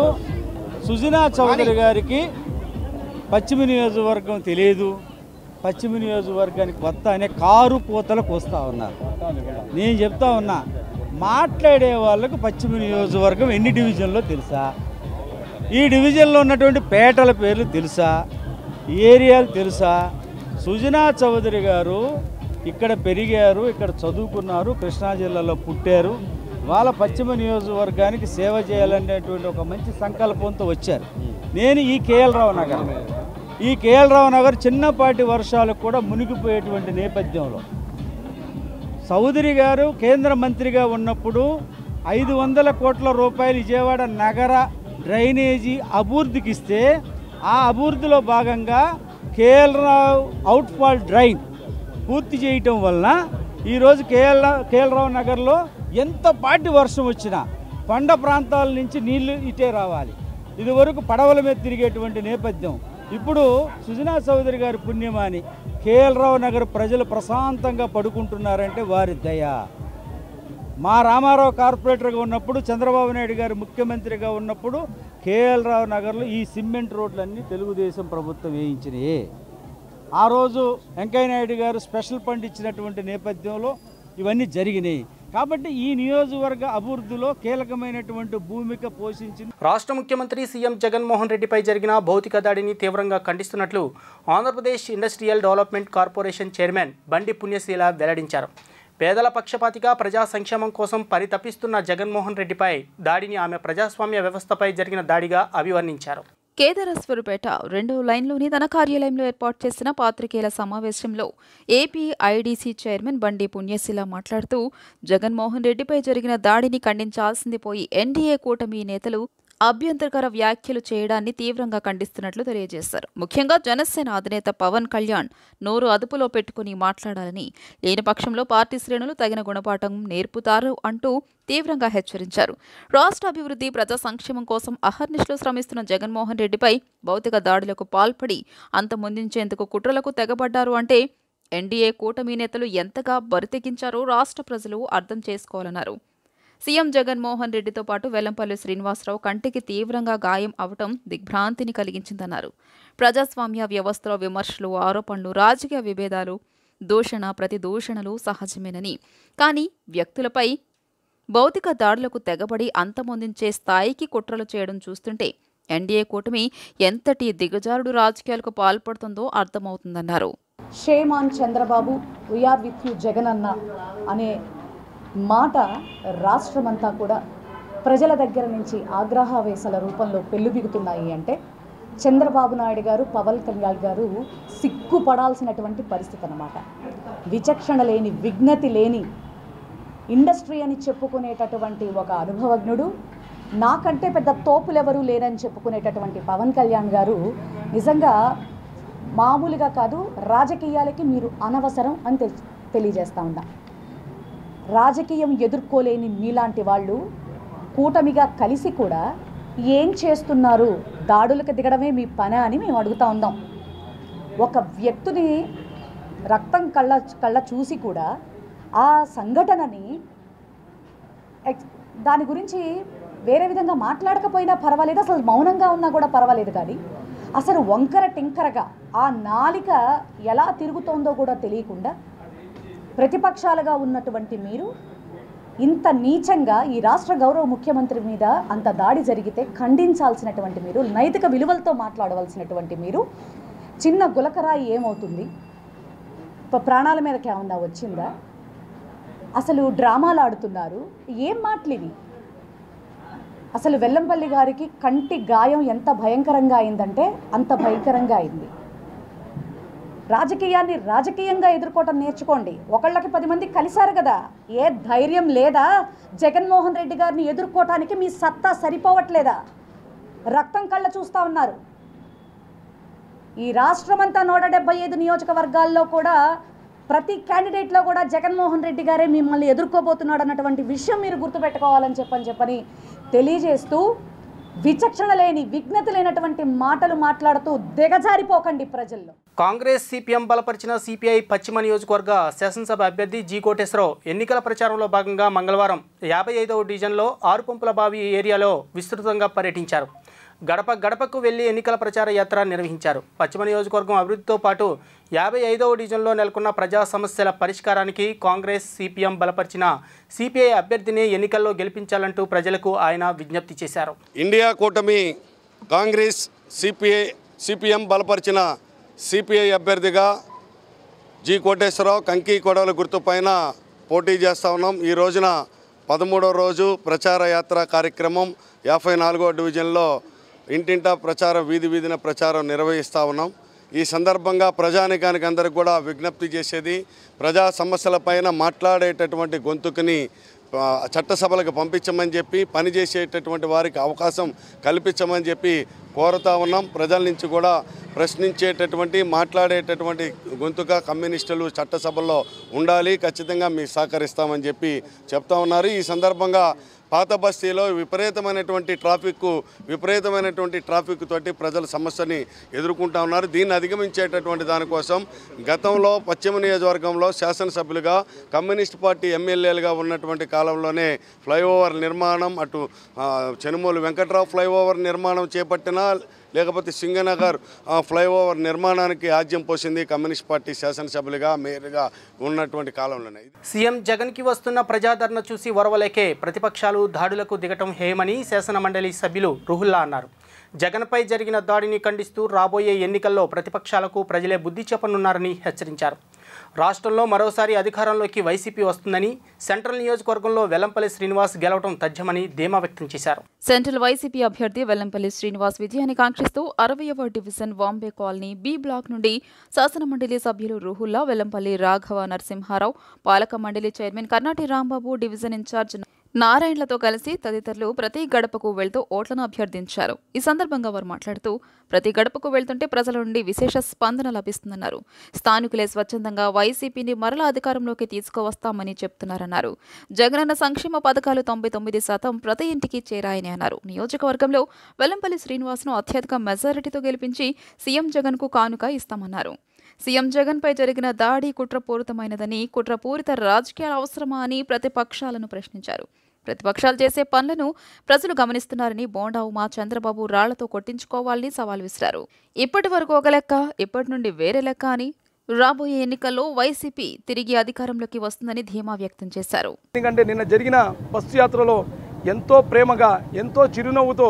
[SPEAKER 9] సుజనా చౌదరి గారికి పశ్చిమ నియోజకవర్గం తెలియదు, పశ్చిమ నియోజకవర్గానికి కొత్త అనే కారు పూతలకు వస్తూ ఉన్నారు. నేను చెప్తా ఉన్నా, మాట్లాడే వాళ్ళకు పశ్చిమ నియోజకవర్గం ఎన్ని డివిజన్లో తెలుసా, ఈ డివిజన్లో ఉన్నటువంటి పేటల పేర్లు తెలుసా, ఏరియాలు తెలుసా? సుజనా చౌదరి గారు ఇక్కడ పెరిగారు, ఇక్కడ చదువుకున్నారు, కృష్ణా జిల్లాలో పుట్టారు. వాళ్ళ పశ్చిమ నియోజకవర్గానికి సేవ చేయాలనేటువంటి ఒక మంచి సంకల్పంతో వచ్చారు. నేను ఈ కేఎల్ రావు నగర్ చిన్నపాటి వర్షాలకు కూడా మునిగిపోయేటువంటి నేపథ్యంలో చౌదరి గారు కేంద్ర మంత్రిగా ఉన్నప్పుడు 500 కోట్ల రూపాయలు విజయవాడ నగర డ్రైనేజీ అభివృద్ధికి ఇస్తే, ఆ అభివృద్ధిలో భాగంగా కేఎల్ రావు అవుట్ఫాల్ డ్రైన్ పూర్తి చేయటం వలన ఈరోజు కేఎల్ రావు నగర్లో ఎంత పాటి వర్షం వచ్చినా కొండ ప్రాంతాల నుంచి నీళ్లు ఇటే రావాలి. ఇదివరకు పడవల మీద తిరిగేటువంటి నేపథ్యం ఇప్పుడు సుజనా చౌదరి గారి పుణ్యమాని కేఎల్ రావు నగర్ ప్రజలు ప్రశాంతంగా పడుకుంటున్నారంటే వారి దయ. మా రామారావు కార్పొరేటర్గా ఉన్నప్పుడు, చంద్రబాబు నాయుడు గారు ముఖ్యమంత్రిగా ఉన్నప్పుడు కేఎల్ రావు నగర్లో ఈ సిమెంట్ రోడ్లన్నీ తెలుగుదేశం ప్రభుత్వం వేయించినాయి. ఆ రోజు వెంకయ్య నాయుడు గారు స్పెషల్ ఫండ్ ఇచ్చినటువంటి నేపథ్యంలో ఇవన్నీ జరిగినాయి. కాబట్టి ఈ నియోజకవర్గ అభివృద్ధిలో కీలకమైనటువంటి భూమిక పోషించింది.
[SPEAKER 1] రాష్ట్ర ముఖ్యమంత్రి సీఎం జగన్మోహన్ రెడ్డిపై జరిగిన భౌతిక దాడిని తీవ్రంగా ఖండిస్తున్నట్లు Andhra Pradesh industrial development corporation chairman Bandi Punyasheela వెల్లడించారు. పేదల పక్షపాతిగా ప్రజా సంక్షేమం కోసం పరితపిస్తున్న జగన్మోహన్ రెడ్డిపై దాడిని ఆమె ప్రజాస్వామ్య వ్యవస్థపై జరిగిన దాడిగా అభివర్ణించారు.
[SPEAKER 2] కేదారేశ్వరపేట 2వ లైన్లోని తన కార్యాలయంలో ఏర్పాటు చేసిన పాత్రికేయుల సమావేశంలో ఏపీ ఐడీసీ చైర్మన్ బండి పుణ్యశీల మాట్లాడుతూ జగన్మోహన్ రెడ్డిపై జరిగిన దాడిని ఖండించాల్సింది పోయి ఎన్డీఏ కూటమి నేతలు అభ్యంతరకర వ్యాఖ్యలు చేయడాన్ని తీవ్రంగా ఖండిస్తున్నట్లు తెలియజేశారు. ముఖ్యంగా జనసేన అధినేత పవన్ కళ్యాణ్ నోరు అదుపులో పెట్టుకుని మాట్లాడాలని, లేని పక్షంలో పార్టీ శ్రేణులు తగిన గుణపాఠం నేర్పుతారు అంటూ తీవ్రంగా హెచ్చరించారు. రాష్ట్ర అభివృద్ధి, ప్రజా సంక్షేమం కోసం అహర్నిశలు శ్రమిస్తున్న జగన్మోహన్ రెడ్డిపై భౌతిక దాడులకు పాల్పడి అంతమొందించేందుకు కుట్రలకు తెగబడ్డారు అంటే ఎన్డీఏ కూటమి నేతలు ఎంతగా బరితెగించారో రాష్ట్ర ప్రజలు అర్థం చేసుకోవాలన్నారు. సీఎం జగన్మోహన్ రెడ్డితో పాటు వెల్లంపల్లి శ్రీనివాసరావు కంటికి తీవ్రంగా గాయం అవటం దిగ్భ్రాంతిని కలిగించిందన్నారు. ప్రజాస్వామ్య వ్యవస్థలో విమర్శలు, ఆరోపణలు, రాజకీయ విభేదాలు దూషణ ప్రతిదూషణలు సహజమేనని, కానీ వ్యక్తులపై భౌతిక దాడులకు తెగబడి అంతమొందించే స్థాయికి కుట్రలు చేయడం చూస్తుంటే ఎన్డీఏ కూటమి ఎంతటి దిగజారుడు రాజకీయాలకు పాల్పడుతుందో అర్థమవుతుందన్నారు.
[SPEAKER 10] Shame on Chandrababu, we're with you Jagananna అనే మాట రాష్ట్రమంతా కూడా ప్రజల దగ్గర నుంచి ఆగ్రహావేశాల రూపంలో పెళ్లిబిగుతున్నాయి అంటే చంద్రబాబు నాయుడు గారు, పవన్ కళ్యాణ్ గారు సిగ్గుపడాల్సినటువంటి పరిస్థితి అన్నమాట. విచక్షణ లేని, విఘ్నతి లేని ఇండస్ట్రీ అని చెప్పుకునేటటువంటి ఒక అనుభవజ్ఞుడు, నాకంటే పెద్ద తోపులెవరూ లేరని చెప్పుకునేటటువంటి పవన్ కళ్యాణ్ గారు నిజంగా మామూలుగా కాదు, రాజకీయాలకి మీరు అనవసరం అని తెలియజేస్తూ ఉన్నా. రాజకీయం ఎదుర్కోలేని మీలాంటి వాళ్ళు కూటమిగా కలిసి కూడా ఏం చేస్తున్నారు, దాడులకు దిగడమే మీ పని అని మేము అడుగుతూ ఉందాం. ఒక వ్యక్తిని రక్తం కళ్ళ చూసి కూడా ఆ సంఘటనని దాని గురించి వేరే విధంగా మాట్లాడకపోయినా పర్వాలేదు, అసలు మౌనంగా ఉన్నా కూడా పర్వాలేదు, కానీ అసలు వంకర టింకరగా ఆ నాలిక ఎలా తిరుగుతోందో కూడా తెలియకుండా ప్రతిపక్షాలుగా ఉన్నటువంటి మీరు ఇంత నీచంగా ఈ రాష్ట్ర గౌరవ ముఖ్యమంత్రి మీద అంత దాడి జరిగితే ఖండించాల్సినటువంటి మీరు, నైతిక విలువలతో మాట్లాడవలసినటువంటి మీరు, చిన్న గులకరాయి ఏమవుతుంది, ప్రాణాల మీదకి ఏమన్నా వచ్చిందా, అసలు డ్రామాలు ఆడుతున్నారు, ఏం మాటలివి? అసలు వెల్లంపల్లి గారికి కంటి గాయం ఎంత భయంకరంగా అయిందంటే అంత భయంకరంగా అయింది. రాజకీయాన్ని రాజకీయంగా ఎదుర్కోవటం నేర్చుకోండి. ఒకళ్ళకి 10 మంది కలిశారు కదా, ఏ ధైర్యం లేదా జగన్మోహన్ రెడ్డి గారిని ఎదుర్కోవటానికి? మీ సత్తా సరిపోవట్లేదా? రక్తం కళ్ళ చూస్తూ ఉన్నారు. ఈ రాష్ట్రమంతా 175 నియోజకవర్గాల్లో కూడా ప్రతి క్యాండిడేట్లో కూడా జగన్మోహన్ రెడ్డి గారే మిమ్మల్ని ఎదుర్కోబోతున్నాడు అన్నటువంటి విషయం మీరు గుర్తుపెట్టుకోవాలని చెప్పని తెలియజేస్తూ, విచక్షణ లేని, విఘ్నత లేనటువంటి మాటలు మాట్లాడుతూ దిగజారిపోకండి ప్రజల్లో.
[SPEAKER 1] కాంగ్రెస్ సిపిఎం బలపరిచిన సిపిఐ పశ్చిమ నియోజకవర్గ శాసనసభ అభ్యర్థి జి కోటేశ్వరరావు ఎన్నికల ప్రచారంలో భాగంగా మంగళవారం 55వ డివిజన్లో ఆరుపంపుల బావి ఏరియాలో విస్తృతంగా పర్యటించారు. గడప గడపకు వెళ్లి ఎన్నికల ప్రచార యాత్ర నిర్వహించారు. పశ్చిమ నియోజకవర్గం అభివృద్ధితో పాటు 55వ డివిజన్లో నెలకొన్న ప్రజా సమస్యల పరిష్కారానికి కాంగ్రెస్ సిపిఎం బలపరిచిన సిపిఐ అభ్యర్థిని ఎన్నికల్లో గెలిపించాలంటూ ప్రజలకు ఆయన విజ్ఞప్తి చేశారు.
[SPEAKER 6] ఇండియా కూటమి కాంగ్రెస్ సిపిఎం బలపరిచిన సిపిఐ అభ్యర్థిగా జి కోటేశ్వరరావు కంకి కొడవల గుర్తు పైన పోటీ చేస్తూ ఉన్నాం. ఈ రోజున 13వ రోజు ప్రచార యాత్ర కార్యక్రమం 54వ డివిజన్లో ఇంటింటా ప్రచారం, వీధి వీధిన ప్రచారం నిర్వహిస్తూ ఉన్నాం. ఈ సందర్భంగా ప్రజానికానికి అందరికి కూడా విజ్ఞప్తి చేసేది, ప్రజా సమస్యలపైన మాట్లాడేటటువంటి గొంతుకుని చట్టసభలకు పంపించమని చెప్పి, పనిచేసేటటువంటి వారికి అవకాశం కల్పించమని చెప్పి కోరుతా ఉన్నాం. ప్రజల నుంచి కూడా ప్రశ్నించేటటువంటి, మాట్లాడేటటువంటి గొంతుగా కమ్యూనిస్టులు చట్టసభల్లో ఉండాలి, ఖచ్చితంగా మీకు సహకరిస్తామని చెప్పి చెప్తా ఉన్నారు. ఈ సందర్భంగా పాత బస్తీలో విపరీతమైనటువంటి ట్రాఫిక్ తోటి ప్రజల సమస్యని ఎదుర్కొంటూ ఉన్నారు. దీన్ని అధిగమించేటటువంటి దానికోసం గతంలో పశ్చిమ నియోజకవర్గంలో శాసనసభ్యులుగా కమ్యూనిస్ట్ పార్టీ ఎమ్మెల్యేలుగా ఉన్నటువంటి కాలంలోనే ఫ్లైఓవర్ నిర్మాణం, అటు చెనుమూలు వెంకట్రావు ఫ్లైఓవర్ నిర్మాణం చేపట్టినా, లేకపోతే సింగనగర్ ఫ్లైఓవర్ నిర్మాణానికి ఆజ్యం పోసింది కమ్యూనిస్ట్ పార్టీ శాసనసభ్యులుగా, మేయర్గా ఉన్నటువంటి కాలంలోనే.
[SPEAKER 1] సీఎం జగన్కి వస్తున్న ప్రజాదరణ చూసి వరవలేకే ప్రతిపక్షాలు దాడులకు దిగటం హేమని శాసన మండలి సభ్యులు రుహుల్లా అన్నారు. జగన్పై జరిగిన దాడిని ఖండిస్తూ రాబోయే ఎన్నికల్లో ప్రతిపక్షాలకు ప్రజలే బుద్ధి చెప్పనున్నారని హెచ్చరించారు. రాష్ట్రంలో మరోసారి అధికారంలోకి వైసీపీ వస్తుందని, సెంట్రల్ నియోజకవర్గంలో వెల్లంపల్లి శ్రీనివాస్ గెలవడం తథ్యమని ధీమా వ్యక్తం చేశారు.
[SPEAKER 2] సెంట్రల్ వైసీపీ అభ్యర్థి వెల్లంపల్లి శ్రీనివాస్ విజయాన్ని కాంక్షిస్తూ 60వ division Vambay colony B block నుండి శాసన మండలి సభ్యులు రుహుల్లా, వెల్లంపల్లి రాఘవ నరసింహారావు, పాలక మండలి chairman Karnati Rambabu, division incharge నారాయణలతో కలిసి తదితరులు ప్రతి గడపకు వెళ్తూ ఓట్లను అభ్యర్థించారు. ఈ సందర్భంగా వారు మాట్లాడుతూ, ప్రతి గడపకు వెళ్తుంటే ప్రజల నుండి విశేష స్పందన లభిస్తుందన్నారు. స్థానికులే స్వచ్ఛందంగా వైసీపీని మరలా అధికారంలోకి తీసుకువస్తామని చెప్తున్నారన్నారు. జగనన్న సంక్షేమ పథకాలు 99% ప్రతి ఇంటికి చేరాయని అన్నారు. నియోజకవర్గంలో వెల్లంపల్లి శ్రీనివాస్ను అత్యధిక మెజారిటీతో గెలిపించి సీఎం జగన్కు కానుక ఇస్తామన్నారు. సీఎం జగన్పై జరిగిన దాడి కుట్రపూరితమైనదని, కుట్రపూరిత రాజకీయాలు అవసరమా అని ప్రతిపక్షాలను ప్రశ్నించారు. ప్రతిపక్షాలు చేసే పనులను ప్రజలు గమనిస్తున్నారని, బోండా ఉమా చంద్రబాబు రాళ్లతో కొట్టించుకోవాలని సవాల్ విసిరారు. ఇప్పటి వరకు ఒక లెక్క, ఇప్పటి నుండి వేరే లెక్క అని రాబోయే ఎన్నికల్లో వైసీపీ తిరిగి అధికారంలోకి వస్తుందని ధీమా వ్యక్తం చేశారు.
[SPEAKER 11] ఎందుకంటే నిన్న జరిగిన బస్సు యాత్రలో ఎంతో ప్రేమగా ఎంతో చిరునవ్వుతో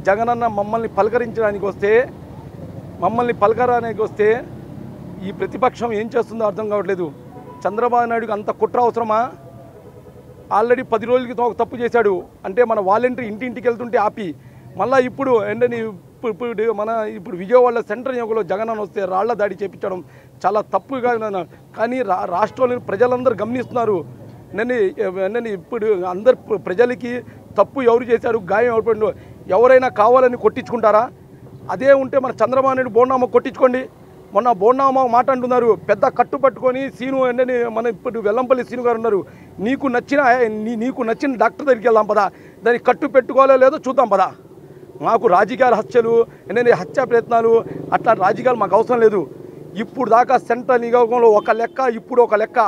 [SPEAKER 11] జగనన్న మమ్మల్ని పలకరించడానికి వస్తే ఈ ప్రతిపక్షం ఏం చేస్తుందో అర్థం కావట్లేదు. చంద్రబాబు నాయుడుకి అంత కుట్ర అవసరమా? ఆల్రెడీ 10 రోజుల క్రితం ఒక తప్పు చేశాడు. అంటే మన వాలంటీర్ ఇంటింటికి వెళ్తుంటే ఆపి మళ్ళీ ఇప్పుడు ఏంటని ఇప్పుడు విజయవాడ సెంట్రల్ నియోజకవర్గంలో జగనన్న వస్తే రాళ్ల దాడి చేపించడం చాలా తప్పుగా. కానీ రాష్ట్రంలో ప్రజలందరూ గమనిస్తున్నారు. నేను ఇప్పుడు అందరు ప్రజలకి తప్పు ఎవరు చేశారు, గాయం ఎవరు పడిందో ఎవరైనా కావాలని కొట్టించుకుంటారా? అదే ఉంటే మన చంద్రబాబు నాయుడు బోండామ్మ కొట్టించుకోండి. మొన్న బోండామ్మ మాట అంటున్నారు, పెద్ద కట్టు పట్టుకొని సీను ఏంటని మన ఇప్పుడు వెల్లంపల్లి సీను గారు ఉన్నారు, నీకు నచ్చిన డాక్టర్ దగ్గరికి వెళ్దాం పదా, దానికి కట్టు పెట్టుకోవాలో లేదో చూద్దాం పదా. మాకు రాజకీయాల హత్యలు హత్యా ప్రయత్నాలు అట్లా రాజకీయాలు మాకు అవసరం లేదు. ఇప్పుడు దాకా సెంట్రల్ నియోజకవర్గంలో ఒక లెక్క, ఇప్పుడు ఒక లెక్క.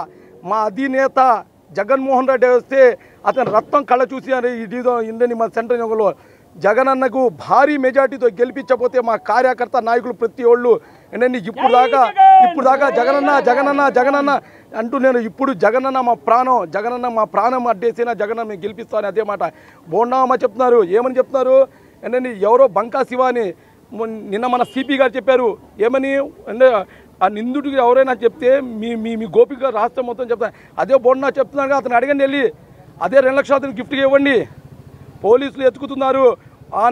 [SPEAKER 11] మా అధినేత జగన్మోహన్ రెడ్డి వస్తే అతని రక్తం కళ్ళ చూసి మన సెంట్రల్ నియోజకవర్గంలో జగనన్నకు భారీ మెజార్టీతో గెలిపించకపోతే మా కార్యకర్త నాయకులు ప్రతి ఒళ్ళు ఇప్పుడు దాకా జగనన్న అంటూ నేను ఇప్పుడు జగనన్న మా ప్రాణం అడ్డేసినా జగనన్న మేము గెలిపిస్తాను అదే మాట బోండామ్మ చెప్తున్నారు. ఏమని చెప్తున్నారు? ఎవరో బంకా శివ అని నిన్న మన సిపి గారు చెప్పారు. ఏమని అంటే ఆ నిందుడికి ఎవరైనా చెప్తే మీ గోపిక రాష్ట్రం మొత్తం చెప్తాను. అదే బోండా చెప్తున్నారు, అతను అడగండి వెళ్ళి అదే 2 లక్షలు అతను గిఫ్ట్గా ఇవ్వండి. పోలీసులు ఎత్తుకుతున్నారు.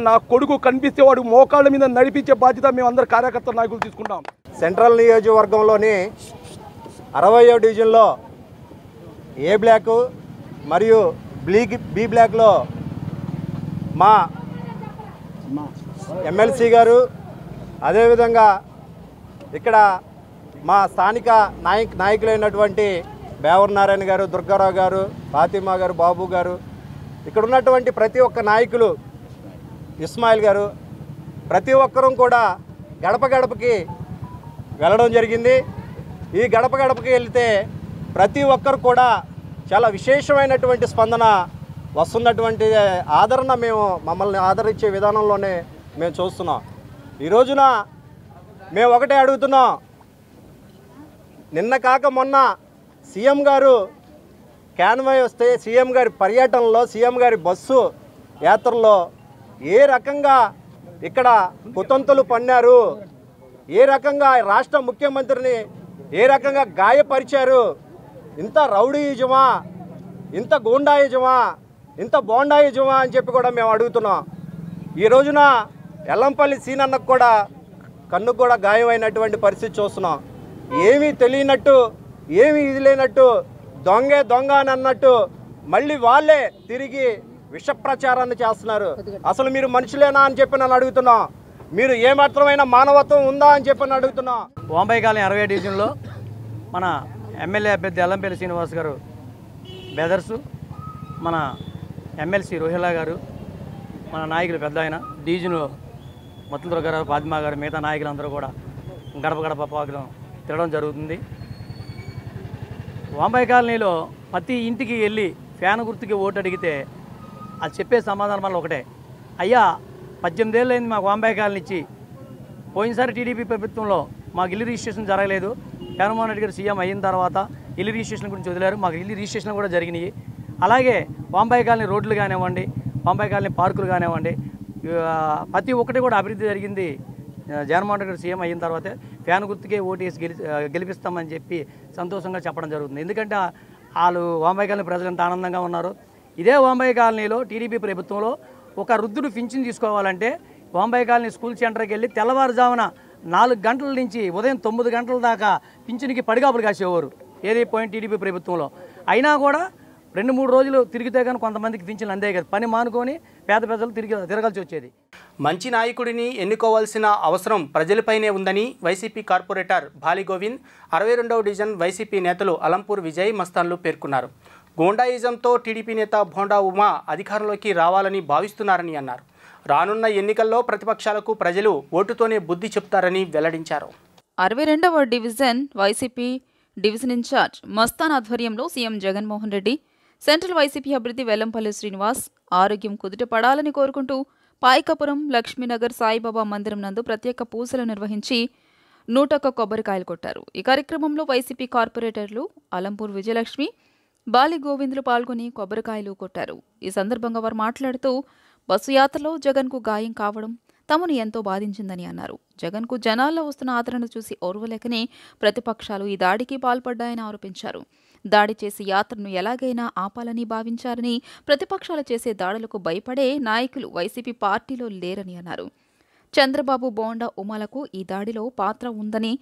[SPEAKER 11] నా కొడుకు కనిపిస్తే వాడు మోకాళ్ళ మీద నడిపించే బాధ్యత మేము అందరు కార్యకర్త నాయకులు తీసుకుంటాం.
[SPEAKER 12] సెంట్రల్ నియోజకవర్గంలోని 60వ డివిజన్లో ఏ బ్లాక్ మరియు బి బ్లాక్లో మా ఎమ్మెల్సీ గారు, అదేవిధంగా ఇక్కడ మా స్థానిక నాయకులైనటువంటి బేవర్ నారాయణ గారు, దుర్గారావు గారు, ఫాతిమా గారు, బాబు గారు, ఇక్కడ ఉన్నటువంటి ప్రతి ఒక్క నాయకులు, ఇస్మాయిల్ గారు, ప్రతి ఒక్కరూ కూడా గడప గడపకి వెళ్ళడం జరిగింది. ఈ గడప గడపకి వెళ్తే ప్రతి ఒక్కరు కూడా చాలా విశేషమైనటువంటి స్పందన వస్తున్నటువంటి ఆదరణ మమ్మల్ని ఆదరించే విధానంలోనే మేము చూస్తున్నాం. ఈ రోజున మేము ఒకటే అడుగుతున్నాం, నిన్న కాక మొన్న సీఎం గారు క్యాన్వాయ్ వస్తే సీఎం గారి పర్యటనలో, సీఎం గారి బస్సు యాత్రలో ఏ రకంగా ఇక్కడ కుతంతులు పన్నారు, ఏ రకంగా రాష్ట్ర ముఖ్యమంత్రిని ఏ రకంగా గాయపరిచారు, ఇంత రౌడీయుజమా, ఇంత గూండాయుజమా, ఇంత బోండాయుజమా అని చెప్పి కూడా మేము అడుగుతున్నాం. ఈ రోజున ఎల్లంపల్లి సీనన్నకు కూడా కన్నుకు కూడా గాయమైనటువంటి పరిస్థితి చూస్తున్నాం. ఏమీ తెలియనట్టు, ఏమీ ఇది లేనట్టు, దొంగ అని అన్నట్టు మళ్ళీ వాళ్ళే తిరిగి విష ప్రచారాన్ని చేస్తున్నారు. అసలు మీరు మనుషులేనా అని చెప్పి నన్ను అడుగుతున్నాం. మీరు ఏమాత్రమైన మానవత్వం ఉందా అని చెప్పి అడుగుతున్నాం.
[SPEAKER 13] వాంబై కాలనీ 60వ డివిజన్లో మన ఎమ్మెల్యే అభ్యర్థి ఎల్లంపల్లి శ్రీనివాస్ గారు బెదర్సు, మన ఎమ్మెల్సీ రోహిల్లా గారు, మన నాయకులు పెద్ద ఆయన డివిజన్లో మొత్తం దుర్గారావు, ఫాతిమా గారు, మిగతా నాయకులందరూ కూడా గడప గడప పాకడం తిరగడం జరుగుతుంది. వాంబై కాలనీలో ప్రతి ఇంటికి వెళ్ళి ఫ్యాన్ గుర్తుకి ఓటు అడిగితే అది చెప్పే సమాధానం వల్ల ఒకటే, అయ్యా 18 ఏళ్ళు అయింది మాకు వాంబై కాలనీ ఇచ్చి, పోయినసారి టీడీపీ ప్రభుత్వంలో మాకు ఇల్లు రిజిస్ట్రేషన్ జరగలేదు, జగన్మోహన్ రెడ్డి గారు సీఎం అయిన తర్వాత ఇల్లు రిజిస్ట్రేషన్ గురించి వదిలేరు, మాకు ఇల్లు రిజిస్ట్రేషన్ కూడా జరిగినాయి. అలాగే వాంబై కాలనీ రోడ్లు కానివ్వండి, వాంబై కాలనీ పార్కులు కానివ్వండి, ప్రతి ఒక్కటి కూడా అభివృద్ధి జరిగింది జగన్మోహన్ రెడ్డి గారు సీఎం అయిన తర్వాతే. ఫ్యాన్ గుర్తుకే ఓటేసి గెలిపిస్తామని చెప్పి సంతోషంగా చెప్పడం జరుగుతుంది. ఎందుకంటే వాళ్ళు వాంబై కాలనీ ప్రజలు ఎంత ఆనందంగా ఉన్నారు. ఇదే వాంబై కాలనీలో టీడీపీ ప్రభుత్వంలో ఒక వృద్ధుడు పింఛన్ తీసుకోవాలంటే వాంబై కాలనీ స్కూల్ సెంటర్కి వెళ్ళి తెల్లవారుజామున 4 గంటల నుంచి ఉదయం 9 గంటల దాకా పింఛన్కి పడిగాపులు కాసేవారు ఏది పోయిన టీడీపీ ప్రభుత్వంలో. అయినా కూడా 2-3 రోజులు తిరిగితే కానీ కొంతమందికి పింఛన్లు అందే కదా, పని మానుకొని పేద ప్రజలు తిరగాల్సి వచ్చేది.
[SPEAKER 1] మంచి నాయకుడిని ఎన్నుకోవాల్సిన అవసరం ప్రజలపైనే ఉందని వైసీపీ కార్పొరేటర్ బాలి గోవింద్, 62వ డివిజన్ వైసీపీ నేతలు అలంపూర్ విజయ్ మస్తాన్లు పేర్కొన్నారు. గోండాయిజంతో టీడీపీ నేత భోండా ఉమా అధికారంలోకి రావాలని భావిస్తున్నారని అన్నారు. రానున్న ఎన్నికల్లో ప్రతిపక్షాలకు ప్రజలు ఓటుతోనే బుద్ధి చెప్తారని వెల్లడించారు.
[SPEAKER 2] 62వ division YCP division in-charge Mastan ఆధ్వర్యంలో సీఎం జగన్మోహన్ రెడ్డి, సెంట్రల్ వైసీపీ అభ్యర్థి వెల్లంపల్లి శ్రీనివాస్ ఆరోగ్యం కుదుట పడాలని కోరుకుంటూ పాయకపురం లక్ష్మీనగర్ సాయిబాబా మందిరం నందు ప్రత్యేక పూజలు నిర్వహించి 101 కొబ్బరికాయలు కొట్టారు. ఈ కార్యక్రమంలో వైసీపీ కార్పొరేటర్లు అలంపూర్ విజయలక్ష్మి, బాలి గోవిందులు పాల్గొని కొబ్బరికాయలు కొట్టారు. ఈ సందర్భంగా వారు మాట్లాడుతూ బస్సు యాత్రలో జగన్కు గాయం కావడం తమను ఎంతో బాధించిందని అన్నారు. జగన్కు జనాల్లో వస్తున్న ఆదరణ చూసి ఓర్వలేకనే ప్రతిపక్షాలు ఈ దాడికి పాల్పడ్డాయని ఆరోపించారు. దాడి చేసి యాత్రను ఎలాగైనా ఆపాలని భావించారని, ప్రతిపక్షాలు చేసే దాడులకు భయపడే నాయకులు వైసీపీ పార్టీలో లేరని అన్నారు. చంద్రబాబు, బోండా ఉమాలకు ఈ దాడిలో పాత్ర ఉందని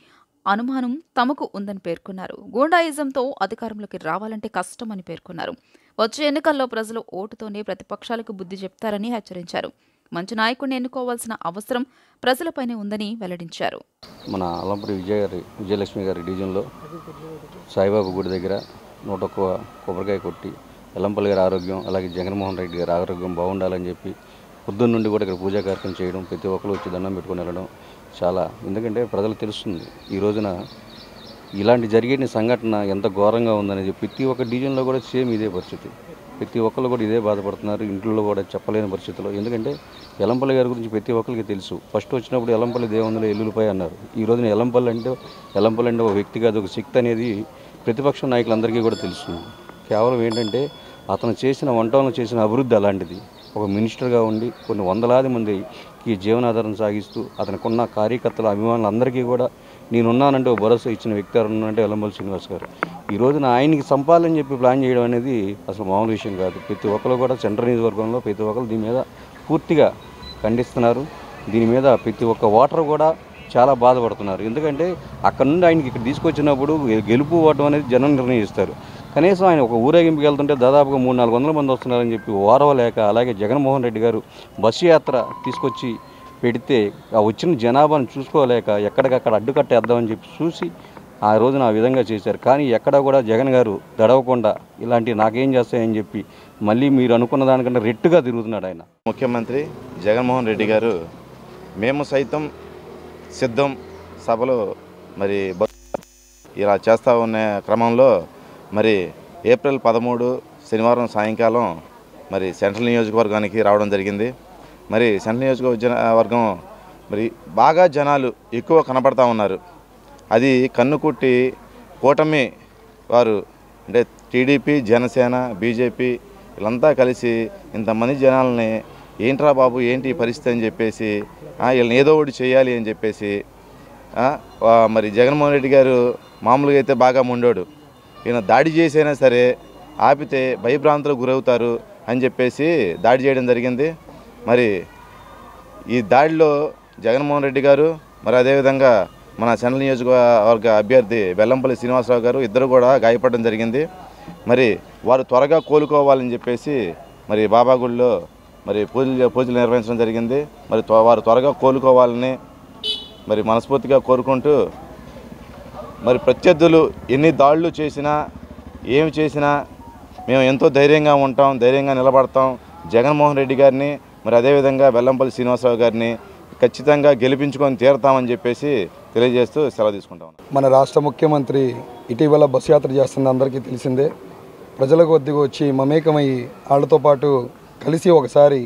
[SPEAKER 2] అనుమానం తమకు ఉందని పేర్కొన్నారు. గూండాయిజంతో అధికారంలోకి రావాలంటే కష్టమని పేర్కొన్నారు. వచ్చే ఎన్నికల్లో ప్రజలు ఓటుతోనే ప్రతిపక్షాలకు బుద్ధి చెప్తారని హెచ్చరించారు. మంచి నాయకుడిని ఎన్నుకోవాల్సిన అవసరం ప్రజలపైనే ఉందని వెల్లడించారు.
[SPEAKER 14] మన అలంపూరి విజయలక్ష్మి గారి డివిజన్లో సాయిబాబా గుడి దగ్గర 101 కొబ్బరికాయ కొట్టి ఎల్లంపల్లి గారి ఆరోగ్యం, అలాగే జగన్మోహన్ రెడ్డి గారి ఆరోగ్యం బాగుండాలని చెప్పి పొద్దున్న నుండి కూడా ఇక్కడ పూజా కార్యక్రమం చేయడం, ప్రతి ఒక్కరు వచ్చి దండం పెట్టుకుని వెళ్ళడం చాలా, ఎందుకంటే ప్రజలకు తెలుస్తుంది ఈ రోజున ఇలాంటి జరిగిన సంఘటన ఎంత ఘోరంగా ఉందనేది. ప్రతి ఒక్క డివిజన్లో కూడా సేమ్ ఇదే పరిస్థితి, ప్రతి ఒక్కరు కూడా ఇదే బాధపడుతున్నారు. ఇంట్లో కూడా చెప్పలేని పరిస్థితిలో, ఎందుకంటే ఎల్లంపల్లి గారి గురించి ప్రతి ఒక్కరికి తెలుసు. ఫస్ట్ వచ్చినప్పుడు ఎల్లంపల్లి దేవుందులో ఎల్లులపై అన్నారు. ఈ రోజున ఎల్లంపల్లి అంటే ఒక వ్యక్తి కాదు, ఒక శక్తి అనేది ప్రతిపక్ష నాయకులందరికీ కూడా తెలుస్తుంది. కేవలం ఏంటంటే అతను చేసిన వంటలను చేసిన అభివృద్ధి అలాంటిది. ఒక మినిస్టర్గా ఉండి కొన్ని వందలాది మందికి జీవనాధారం సాగిస్తూ అతనికున్న కార్యకర్తల అభిమానులు అందరికీ కూడా నేనున్నానంటే ఒక భరోసా ఇచ్చిన వ్యక్తి ఎవరున్నారంటే ఎల్లంపల్లి శ్రీనివాస్ గారు. ఈ రోజున ఆయనకి సంపాలని చెప్పి ప్లాన్ చేయడం అనేది అసలు మామూలు విషయం కాదు. ప్రతి ఒక్కరు కూడా సెంట్రల్ నియోజకవర్గంలో ప్రతి ఒక్కరు దీని మీద పూర్తిగా ఖండిస్తున్నారు. దీని మీద ప్రతి ఒక్క ఓటర్ కూడా చాలా బాధపడుతున్నారు. ఎందుకంటే అక్కడ నుండి ఆయనకి ఇక్కడ తీసుకొచ్చినప్పుడు గెలుపు ఓటం అనేది జనం నిర్ణయిస్తారు. కనీసం ఆయన ఒక ఊరేగింపుకి వెళ్తుంటే దాదాపుగా 300-400 మంది వస్తున్నారని చెప్పి ఓరవలేక, అలాగే జగన్మోహన్ రెడ్డి గారు బస్సు యాత్ర తీసుకొచ్చి పెడితే ఆ వచ్చిన జనాభాను చూసుకోలేక ఎక్కడికక్కడ అడ్డుకట్టేద్దామని చెప్పి చూసి ఆ రోజున ఆ విధంగా చేశారు. కానీ ఎక్కడ కూడా జగన్ గారు దడవకుండా ఇలాంటి నాకేం చేస్తాయని చెప్పి మళ్ళీ మీరు అనుకున్న దానికంటే రెట్టుగా తిరుగుతున్నాడు ఆయన.
[SPEAKER 15] ముఖ్యమంత్రి జగన్మోహన్ రెడ్డి గారు మేము సైతం సిద్ధం సభలో మరి ఇలా చేస్తూ ఉన్న క్రమంలో మరి ఏప్రిల్ 13 శనివారం సాయంకాలం మరి సెంట్రల్ నియోజకవర్గానికి రావడం జరిగింది. మరి సెంట్రల్ నియోజకవర్గం మరి బాగా జనాలు ఎక్కువ కనపడతా ఉన్నారు. అది కన్నుకుట్టి కూటమి వారు అంటే టీడీపీ, జనసేన, బీజేపీ వీళ్ళంతా కలిసి ఇంతమంది జనాలని ఏంట్రా బాబు ఏంటి పరిస్థితి అని చెప్పేసి వీళ్ళని ఏదో ఒకటి చేయాలి అని చెప్పేసి మరి జగన్మోహన్ రెడ్డి గారు మామూలుగా అయితే బాగా ముండోడు, ఈయన దాడి చేసైనా సరే ఆపితే భయభ్రాంతులకు గురవుతారు అని చెప్పేసి దాడి చేయడం జరిగింది. మరి ఈ దాడిలో జగన్మోహన్ రెడ్డి గారు మరి అదేవిధంగా మన సెంట్రల్ నియోజకవర్గ అభ్యర్థి వెల్లంపల్లి శ్రీనివాసరావు గారు ఇద్దరు కూడా గాయపడడం జరిగింది. మరి వారు త్వరగా కోలుకోవాలని చెప్పేసి మరి బాబాగుడిలో మరి పూజలు నిర్వహించడం జరిగింది. మరి వారు త్వరగా కోలుకోవాలని మరి మనస్ఫూర్తిగా కోరుకుంటూ మరి ప్రత్యర్థులు ఎన్ని దాడులు చేసినా ఏమి చేసినా మేము ఎంతో ధైర్యంగా ఉంటాం, ధైర్యంగా నిలబడతాం. జగన్మోహన్ రెడ్డి గారిని మరి అదేవిధంగా వెల్లంపల్లి శ్రీనివాసరావు గారిని ఖచ్చితంగా గెలిపించుకొని తీరుతామని చెప్పేసి తెలియజేస్తూ సెలవు తీసుకుంటాం.
[SPEAKER 16] మన రాష్ట్ర ముఖ్యమంత్రి ఇటీవల బస్సు యాత్ర చేస్తున్న అందరికీ తెలిసిందే. ప్రజలకు వద్దకు వచ్చి మమేకమై వాళ్ళతో పాటు కలిసి ఒకసారి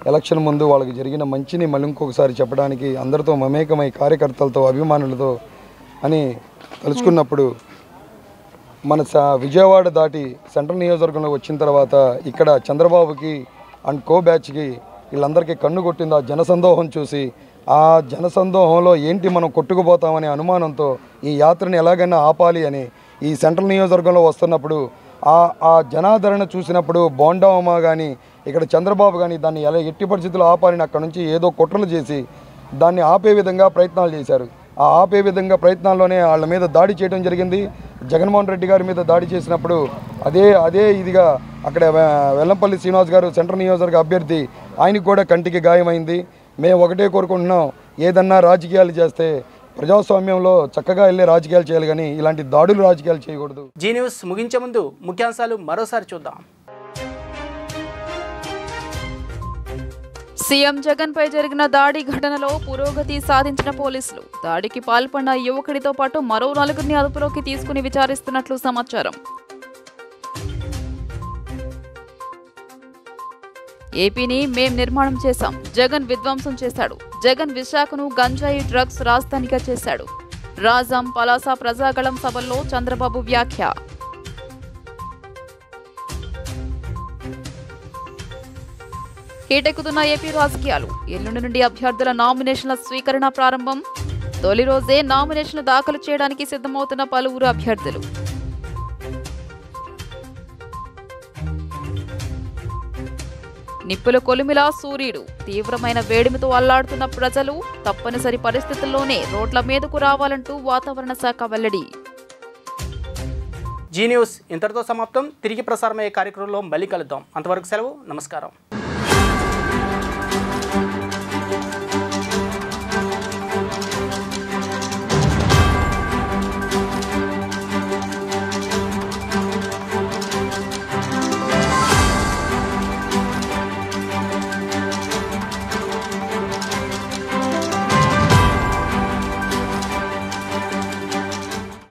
[SPEAKER 16] ఎలక్షన్ ముందు వాళ్ళకి జరిగిన మంచిని మళ్ళీ ఇంకొకసారి చెప్పడానికి అందరితో మమేకమై కార్యకర్తలతో అభిమానులతో అని తలుచుకున్నప్పుడు మన విజయవాడ దాటి సెంట్రల్ నియోజకవర్గంలో వచ్చిన తర్వాత ఇక్కడ చంద్రబాబుకి అండ్ కో బ్యాచ్కి వీళ్ళందరికీ కన్ను కొట్టింది ఆ జనసందోహం చూసి. ఆ జనసందోహంలో ఏంటి మనం కొట్టుకుపోతామనే అనుమానంతో ఈ యాత్రని ఎలాగైనా ఆపాలి అని ఈ సెంట్రల్ నియోజకవర్గంలో వస్తున్నప్పుడు ఆ జనాదరణ చూసినప్పుడు బోండా ఉమా కానీ ఇక్కడ చంద్రబాబు కానీ దాన్ని ఎలా ఎట్టి పరిస్థితుల్లో ఆపాలని అక్కడ నుంచి ఏదో కుట్రలు చేసి దాన్ని ఆపే విధంగా ప్రయత్నాలు చేశారు. ఆ ఆపే విధంగా ప్రయత్నాల్లోనే వాళ్ళ మీద దాడి చేయడం జరిగింది. జగన్మోహన్ రెడ్డి గారి మీద దాడి చేసినప్పుడు అదే ఇదిగా అక్కడ వెల్లంపల్లి శ్రీనివాస్ గారు సెంట్రల్ నియోజకవర్గ అభ్యర్థి, ఆయనకు కూడా కంటికి గాయమైంది. మేము ఒకటే కోరుకుంటున్నాం, ఏదన్నా రాజకీయాలు చేస్తే ప్రజాస్వామ్యంలో చక్కగా వెళ్ళే రాజకీయాలు చేయాలి కానీ ఇలాంటి దాడులు రాజకీయాలు చేయకూడదు.
[SPEAKER 1] జీ న్యూస్ ముగించే ముందు ముఖ్యాంశాలు మరోసారి చూద్దాం.
[SPEAKER 2] సీఎం జగన్ పై జరిగిన దాడి ఘటనలో పురోగతి సాధించిన పోలీసులు. దాడికి పాల్పడిన యువకుడితో పాటు మరో 4 అదుపులోకి తీసుకుని విచారిస్తున్నట్లు సమాచారం. ఏపీని మేం నిర్మాణం చేశాం, జగన్ విధ్వంసం చేశాడు. జగన్ విశాఖను గంజాయి డ్రగ్స్ రాజధానిగా చేశాడు. రాజం పలాస ప్రజాగళం సభల్లో చంద్రబాబు వ్యాఖ్య. హీటెక్కుతున్న ఏపీ రాజకీయాలు. ఎల్లుండి నుండి అభ్యర్థుల నామినేషన్ల స్వీకరణ ప్రారంభం. తొలి రోజే నామినేషన్లు దాఖలు చేయడానికి సిద్ధమవుతున్న పలువురు అభ్యర్థులు. నిప్పుల కొలిమిలా సూర్యుడు. తీవ్రమైన వేడిమితో అల్లాడుతున్న ప్రజలు తప్పనిసరి పరిస్థితుల్లోనే రోడ్ల మీదకు రావాలంటూ వాతావరణ శాఖ వెల్లడి.
[SPEAKER 1] జీ న్యూస్ ఇంతటితో సమాప్తం. తిరిగి ప్రసారమయ్యే కార్యక్రమంలో మళ్ళీ కలుద్దాం. అంతవరకు సెలవు. నమస్కారం.